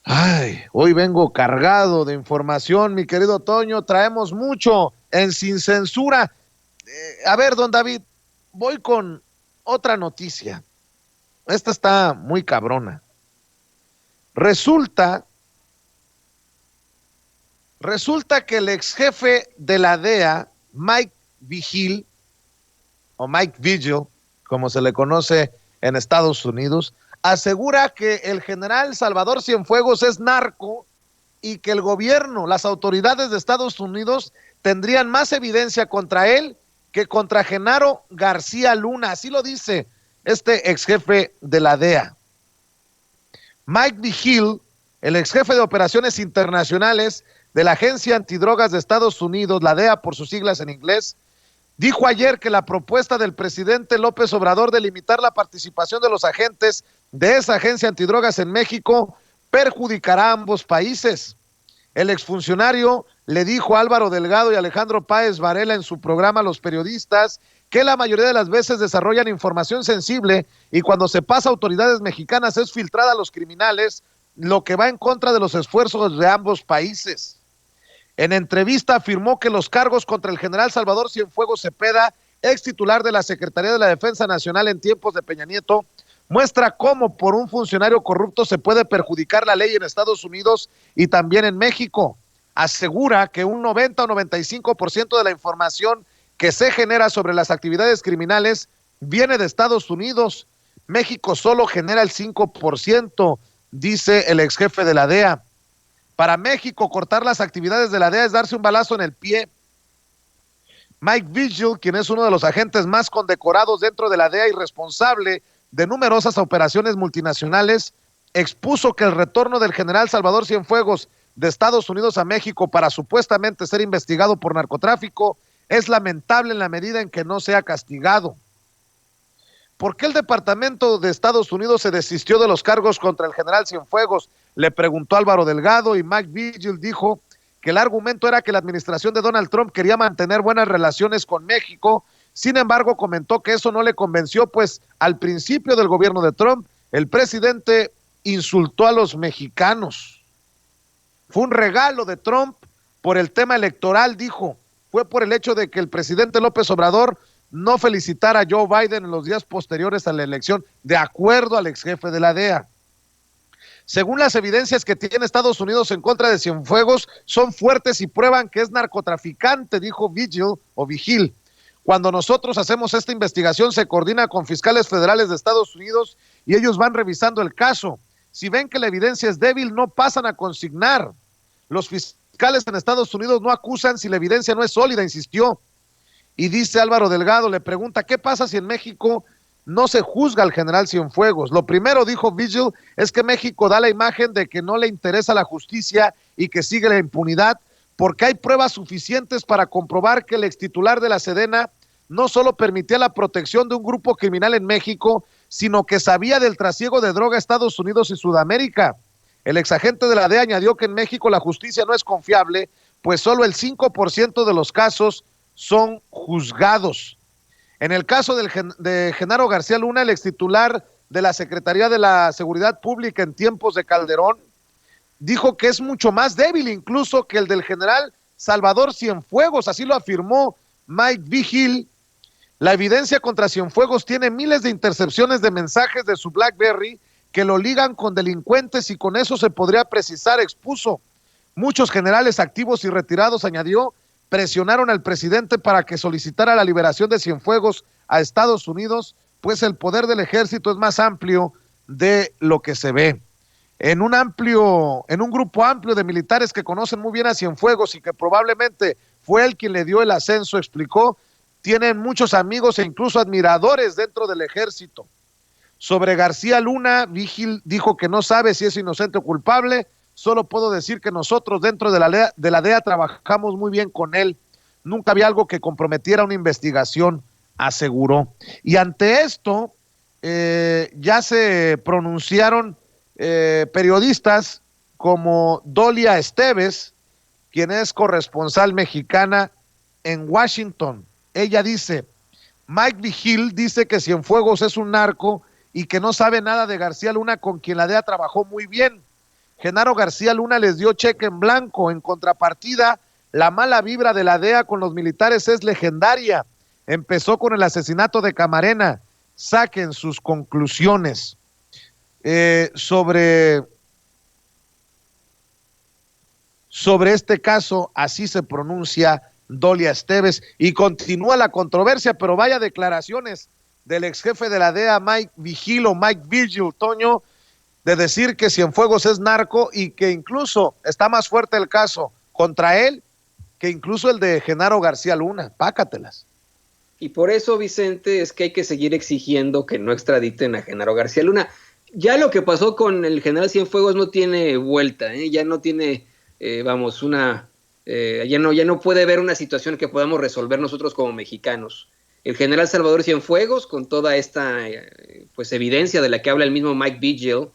Ay, hoy vengo cargado de información, mi querido Toño. Traemos mucho en Sin Censura. A ver, don David, voy con otra noticia. Esta está muy cabrona. Resulta, resulta que el ex jefe de la DEA, Mike Vigil, o Mike Vigil, como se le conoce en Estados Unidos, asegura que el general Salvador Cienfuegos es narco y que el gobierno, las autoridades de Estados Unidos tendrían más evidencia contra él que contra Genaro García Luna. Así lo dice este ex jefe de la DEA. Mike Vigil, el ex jefe de operaciones internacionales de la Agencia Antidrogas de Estados Unidos, la DEA por sus siglas en inglés, dijo ayer que la propuesta del presidente López Obrador de limitar la participación de los agentes de esa agencia antidrogas en México perjudicará a ambos países. El exfuncionario le dijo a Álvaro Delgado y Alejandro Páez Varela en su programa Los Periodistas que la mayoría de las veces desarrollan información sensible y cuando se pasa a autoridades mexicanas es filtrada a los criminales, lo que va en contra de los esfuerzos de ambos países. En entrevista afirmó que los cargos contra el general Salvador Cienfuegos Cepeda, ex titular de la Secretaría de la Defensa Nacional en tiempos de Peña Nieto, muestra cómo por un funcionario corrupto se puede perjudicar la ley en Estados Unidos y también en México. Asegura que un 90 o 95% de la información que se genera sobre las actividades criminales viene de Estados Unidos. México solo genera el 5%, dice el ex jefe de la DEA. Para México, cortar las actividades de la DEA es darse un balazo en el pie. Mike Vigil, quien es uno de los agentes más condecorados dentro de la DEA y responsable de numerosas operaciones multinacionales, expuso que el retorno del general Salvador Cienfuegos de Estados Unidos a México para supuestamente ser investigado por narcotráfico es lamentable en la medida en que no sea castigado. ¿Por qué el Departamento de Estados Unidos se desistió de los cargos contra el general Cienfuegos? Le preguntó Álvaro Delgado y Mike Vigil dijo que el argumento era que la administración de Donald Trump quería mantener buenas relaciones con México. Sin embargo, comentó que eso no le convenció, pues al principio del gobierno de Trump, el presidente insultó a los mexicanos. Fue un regalo de Trump por el tema electoral, dijo. Fue por el hecho de que el presidente López Obrador no felicitar a Joe Biden en los días posteriores a la elección, de acuerdo al ex jefe de la DEA. Según las evidencias que tiene Estados Unidos en contra de Cienfuegos, son fuertes y prueban que es narcotraficante, dijo Vigil. Cuando nosotros hacemos esta investigación, se coordina con fiscales federales de Estados Unidos y ellos van revisando el caso. Si ven que la evidencia es débil, no pasan a consignar. Los fiscales en Estados Unidos no acusan si la evidencia no es sólida, insistió. Y dice Álvaro Delgado, le pregunta, ¿qué pasa si en México no se juzga al general Cienfuegos? Lo primero, dijo Vigil, es que México da la imagen de que no le interesa la justicia y que sigue la impunidad, porque hay pruebas suficientes para comprobar que el extitular de la Sedena no solo permitía la protección de un grupo criminal en México, sino que sabía del trasiego de droga a Estados Unidos y Sudamérica. El exagente de la DEA añadió que en México la justicia no es confiable, pues solo el 5% de los casos son juzgados. En el caso de Genaro García Luna, el extitular de la Secretaría de la Seguridad Pública en tiempos de Calderón, dijo que es mucho más débil incluso que el del general Salvador Cienfuegos, así lo afirmó Mike Vigil. La evidencia contra Cienfuegos tiene miles de intercepciones de mensajes de su BlackBerry que lo ligan con delincuentes y con eso se podría precisar, expuso. Muchos generales activos y retirados, añadió, presionaron al presidente para que solicitara la liberación de Cienfuegos a Estados Unidos, pues el poder del ejército es más amplio de lo que se ve. En un grupo amplio de militares que conocen muy bien a Cienfuegos y que probablemente fue él quien le dio el ascenso, explicó, tienen muchos amigos e incluso admiradores dentro del ejército. Sobre García Luna, Vigil dijo que no sabe si es inocente o culpable. Solo puedo decir que nosotros dentro de la DEA trabajamos muy bien con él. Nunca había algo que comprometiera una investigación, aseguró. Y ante esto, ya se pronunciaron periodistas como Dolia Esteves, quien es corresponsal mexicana en Washington. Ella dice, Mike Vigil dice que Cienfuegos es un narco y que no sabe nada de García Luna, con quien la DEA trabajó muy bien. Genaro García Luna les dio cheque en blanco. En contrapartida, la mala vibra de la DEA con los militares es legendaria. Empezó con el asesinato de Camarena. Saquen sus conclusiones. Sobre este caso, así se pronuncia Dolia Esteves, y continúa la controversia, pero vaya declaraciones del ex jefe de la DEA, Mike Vigil o Mike Vigil, Toño, de decir que Cienfuegos es narco y que incluso está más fuerte el caso contra él que incluso el de Genaro García Luna. Pácatelas. Y por eso, Vicente, es que hay que seguir exigiendo que no extraditen a Genaro García Luna. Ya lo que pasó con el general Cienfuegos no tiene vuelta, ya no tiene, ya no puede haber una situación que podamos resolver nosotros como mexicanos. El general Salvador Cienfuegos, con toda esta pues evidencia de la que habla el mismo Mike Vigil,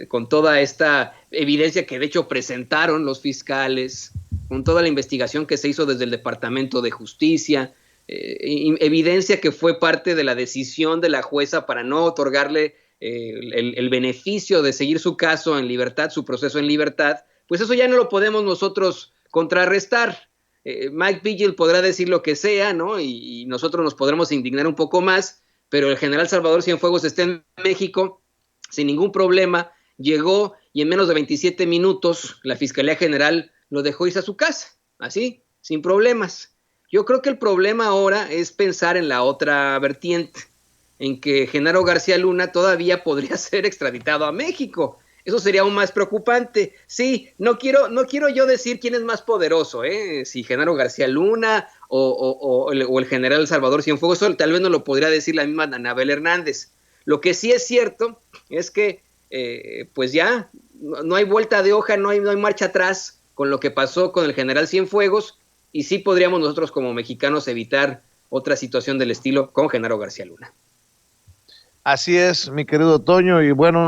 con toda esta evidencia que de hecho presentaron los fiscales, con toda la investigación que se hizo desde el Departamento de Justicia, evidencia que fue parte de la decisión de la jueza para no otorgarle el beneficio de seguir su caso en libertad, su proceso en libertad, pues eso ya no lo podemos nosotros contrarrestar. Mike Vigil podrá decir lo que sea, ¿no? Y nosotros nos podremos indignar un poco más, pero el general Salvador Cienfuegos está en México sin ningún problema, llegó y en menos de 27 minutos la Fiscalía General lo dejó irse a su casa, así, sin problemas. Yo creo que el problema ahora es pensar en la otra vertiente, en que Genaro García Luna todavía podría ser extraditado a México. Eso sería aún más preocupante. Sí, no quiero yo decir quién es más poderoso, si Genaro García Luna o el general Salvador Cienfuegos. Eso tal vez no lo podría decir la misma Anabel Hernández. Lo que sí es cierto es que pues ya no hay vuelta de hoja, no hay marcha atrás con lo que pasó con el general Cienfuegos, y sí podríamos nosotros como mexicanos evitar otra situación del estilo con Genaro García Luna. Así es, mi querido Toño, y bueno,